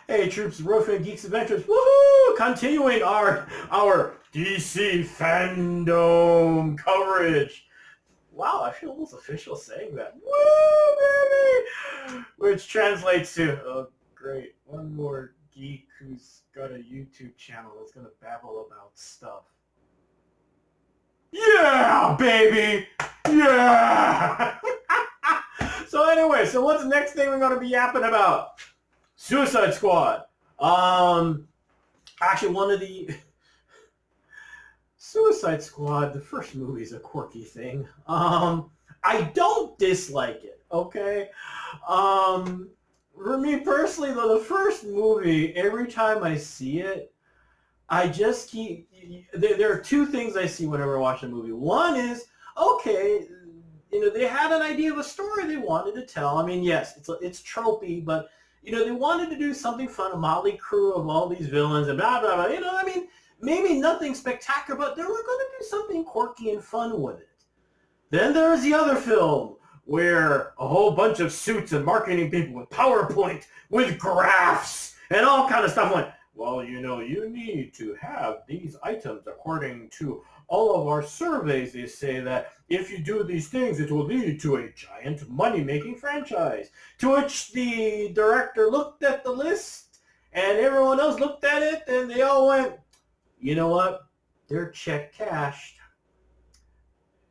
Hey troops, Roofing Geeks Adventures, woohoo! Continuing our DC Fandome coverage. Wow, I feel almost official saying that. Woo, baby! Which translates to, oh great, one more geek who's got a YouTube channel that's gonna babble about stuff. Yeah, baby! Yeah! So anyway, so what's the next thing we're gonna be yapping about? Suicide Squad. Actually, one of the Suicide Squad, the first movie is a quirky thing. I don't dislike it. Okay. For me personally, though, the first movie, every time I see it, I just keep. There are two things I see whenever I watch a movie. One is, okay, they had an idea of a story they wanted to tell. I mean, yes, it's tropey, but they wanted to do something fun, a motley crew of all these villains and blah, blah, blah. I mean, maybe nothing spectacular, but they were going to do something quirky and fun with it. Then there's the other film where a whole bunch of suits and marketing people with PowerPoint, with graphs, and all kind of stuff went, well, you need to have these items according to all of our surveys. They say that if you do these things, it will lead to a giant money-making franchise. To which the director looked at the list, and everyone else looked at it, and they all went, you know what? They're check cashed.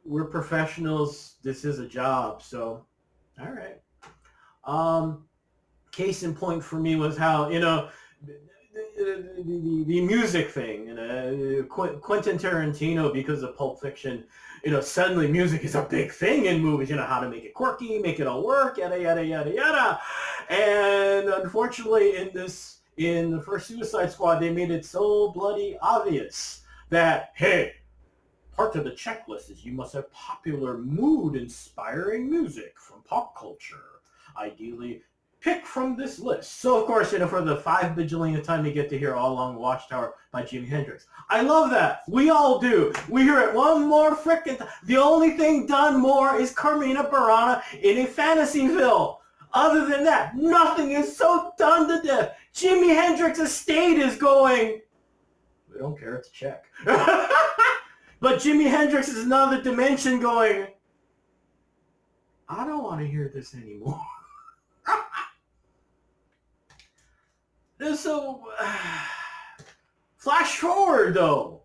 We're professionals. This is a job. So, all right. Case in point for me was how, the music thing, Quentin Tarantino, because of Pulp Fiction, suddenly music is a big thing in movies, how to make it quirky, make it all work, yada, yada, yada, yada. And unfortunately in the first Suicide Squad, they made it so bloody obvious that, hey, part of the checklist is you must have popular mood-inspiring music from pop culture. Ideally, pick from this list. So, of course, for the 5 bajillionth time you get to hear All Along the Watchtower by Jimi Hendrix. I love that. We all do. We hear it one more frickin' time. The only thing done more is Carmina Burana in a fantasy film. Other than that, nothing is so done to death. Jimi Hendrix's estate is going, we don't care, it's a check. But Jimi Hendrix is another dimension going, I don't want to hear this anymore. So, flash forward, though.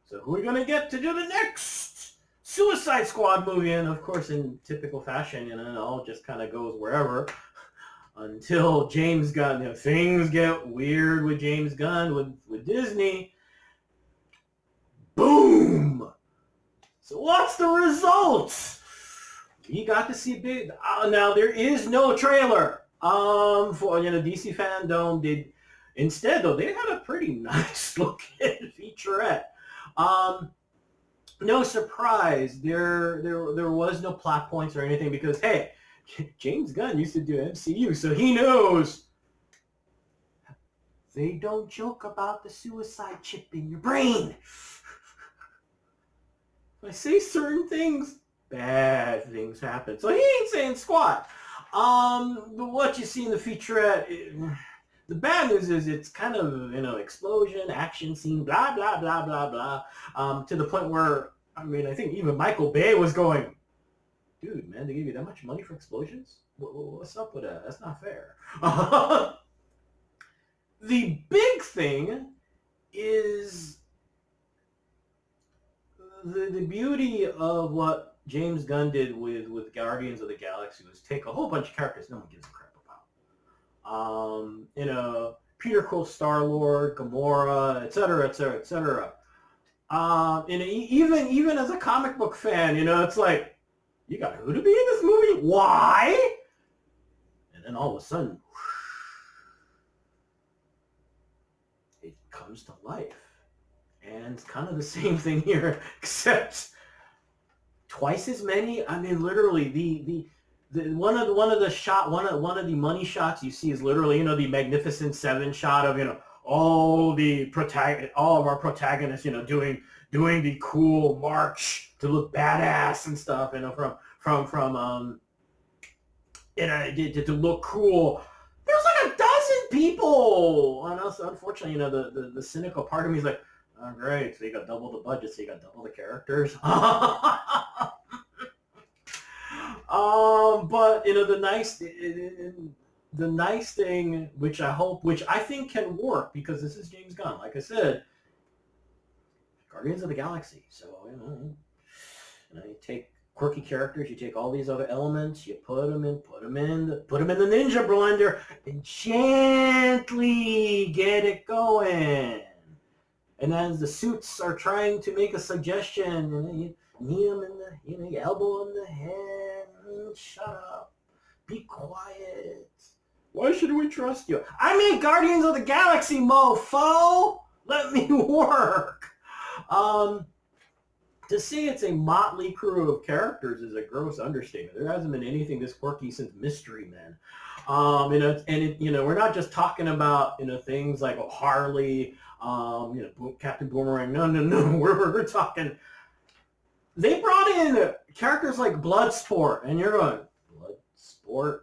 So who are we going to get to do the next Suicide Squad movie? And, of course, in typical fashion, it all just kind of goes wherever until James Gunn. Things get weird with James Gunn, with Disney. Boom! So what's the result? We got to see big... now, there is no trailer. For DC Fandome did instead, though, they had a pretty nice looking featurette. No surprise, there was no plot points or anything because, hey, James Gunn used to do MCU, so he knows they don't joke about the suicide chip in your brain. If I say certain things, bad things happen. So he ain't saying squat. But what you see in the featurette, the bad news is it's kind of, explosion, action scene, blah, blah, blah, blah, blah, to the point where, I think even Michael Bay was going, dude, man, they give you that much money for explosions? What's up with that? That's not fair. The big thing is the beauty of what James Gunn did with Guardians of the Galaxy was take a whole bunch of characters no one gives a crap about. Peter Quill, Star-Lord, Gamora, etc., etc., etc. Even as a comic book fan, it's like, you got who to be in this movie? Why? And then all of a sudden, it comes to life. And it's kind of the same thing here, except twice as many. Literally one of the money shots you see is literally the Magnificent Seven shot of all of our protagonists doing the cool march to look badass and stuff to look cool. There's like a dozen people. And also, unfortunately, the cynical part of me is like, oh, great, so you got double the budget, so you got double the characters. But the nice thing, which I think can work, because this is James Gunn. Like I said, Guardians of the Galaxy. So you take quirky characters, you take all these other elements, you put them in the ninja blender, and gently get it going. And as the suits are trying to make a suggestion, you knee them in you elbow in the head. Shut up. Be quiet. Why should we trust you? I made Guardians of the Galaxy, mofo. Let me work. To say it's a motley crew of characters is a gross understatement. There hasn't been anything this quirky since Mystery Men. We're not just talking about things like Harley, Captain Boomerang. No. We're talking. They brought in characters like Bloodsport, and you're going, Bloodsport?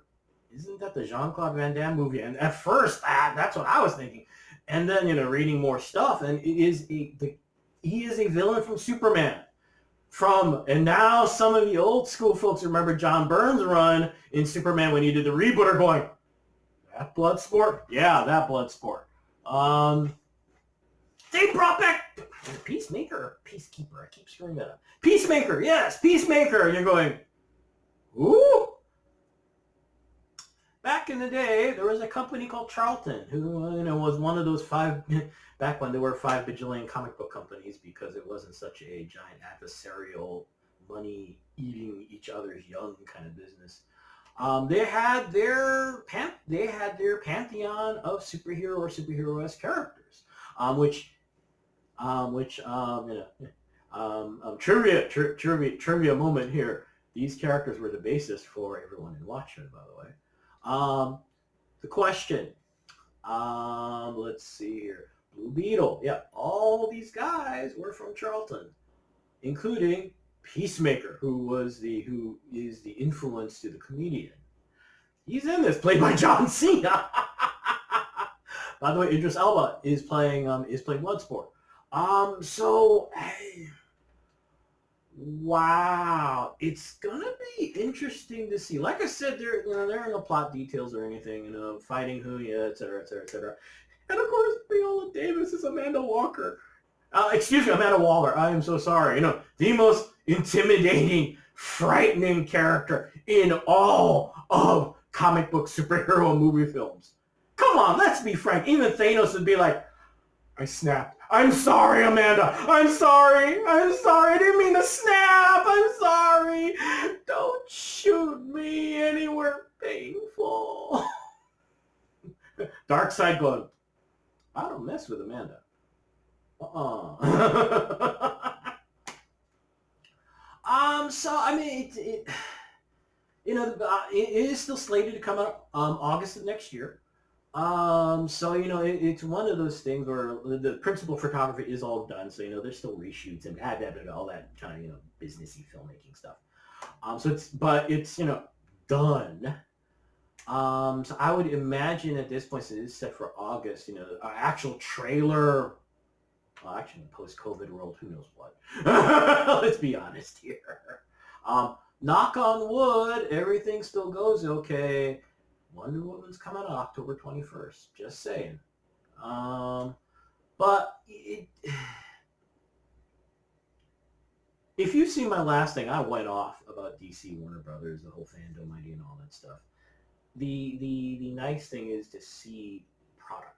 Isn't that the Jean-Claude Van Damme movie? And at first, that's what I was thinking. And then reading more stuff, and he is a villain from Superman. And now some of the old school folks remember John Byrne's run in Superman when he did the reboot are going, that Bloodsport? Yeah, that Bloodsport. They brought back Peacemaker, Peacekeeper. I keep screwing that up. Peacemaker, yes, Peacemaker. And you're going, ooh. Back in the day, there was a company called Charlton who was one of those 5, back when there were 5 vigilante comic book companies, because it wasn't such a giant adversarial, money-eating each other's young kind of business. They had their pantheon of superhero or superhero-esque characters, trivia moment here. These characters were the basis for everyone in Watchmen, by the way. The question, let's see here. Blue Beetle. Yeah, all these guys were from Charlton, including Peacemaker, who is the influence to the comedian. He's in this, played by John Cena. By the way, Idris Elba is playing Bloodsport. Wow, it's gonna be interesting to see. Like I said, there are no plot details or anything, fighting who, et cetera, et cetera, et cetera. And of course, Viola Davis is Amanda Walker. Amanda Waller. I am so sorry. The most intimidating, frightening character in all of comic book superhero movie films. Come on, let's be frank. Even Thanos would be like, I snapped. I'm sorry, Amanda. I'm sorry. I didn't mean to snap. I'm sorry. Don't shoot me anywhere painful. Darkseid going, I don't mess with Amanda. It is still slated to come out August of next year. It's one of those things where the principal photography is all done. So, there's still reshoots and all that kind of, businessy filmmaking stuff. It's done. So I would imagine at this point, since it is set for August, an actual trailer, well, actually in post-COVID world, who knows what? Let's be honest here. Knock on wood, everything still goes okay. Wonder Woman's coming out October 21st. Just saying. If you see my last thing, I went off about DC, Warner Brothers, the whole Fandome idea and all that stuff. The nice thing is to see product.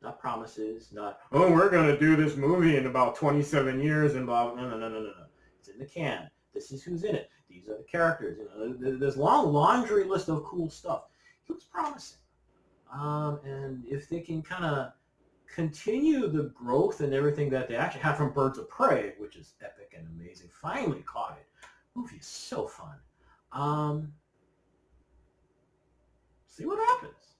Not promises, not, oh, we're going to do this movie in about 27 years and blah, no. It's in the can. This is who's in it. These are the characters. This long laundry list of cool stuff. It looks promising. And if they can kind of continue the growth and everything that they actually have from Birds of Prey, which is epic and amazing, finally caught it. Movie is so fun. See what happens.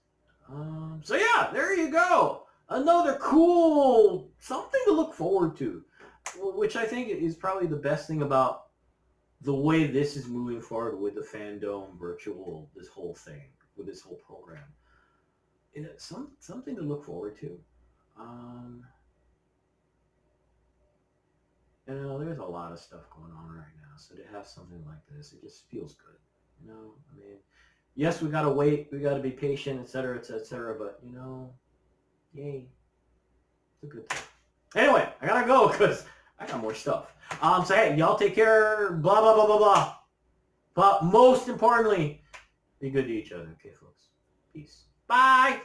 There you go. Another cool something to look forward to, which I think is probably the best thing about the way this is moving forward with the Fandome virtual, this whole thing, with this whole program. you know, something to look forward to. You know, there's a lot of stuff going on right now, so to have something like this, it just feels good. You know, I mean, yes, we gotta wait, we gotta be patient, etc., etc., etc., but you know, yay, it's a good thing. Anyway, I gotta go because I got more stuff. So hey, y'all take care. Blah blah blah blah blah. But most importantly, be good to each other, okay, folks? Peace. Bye.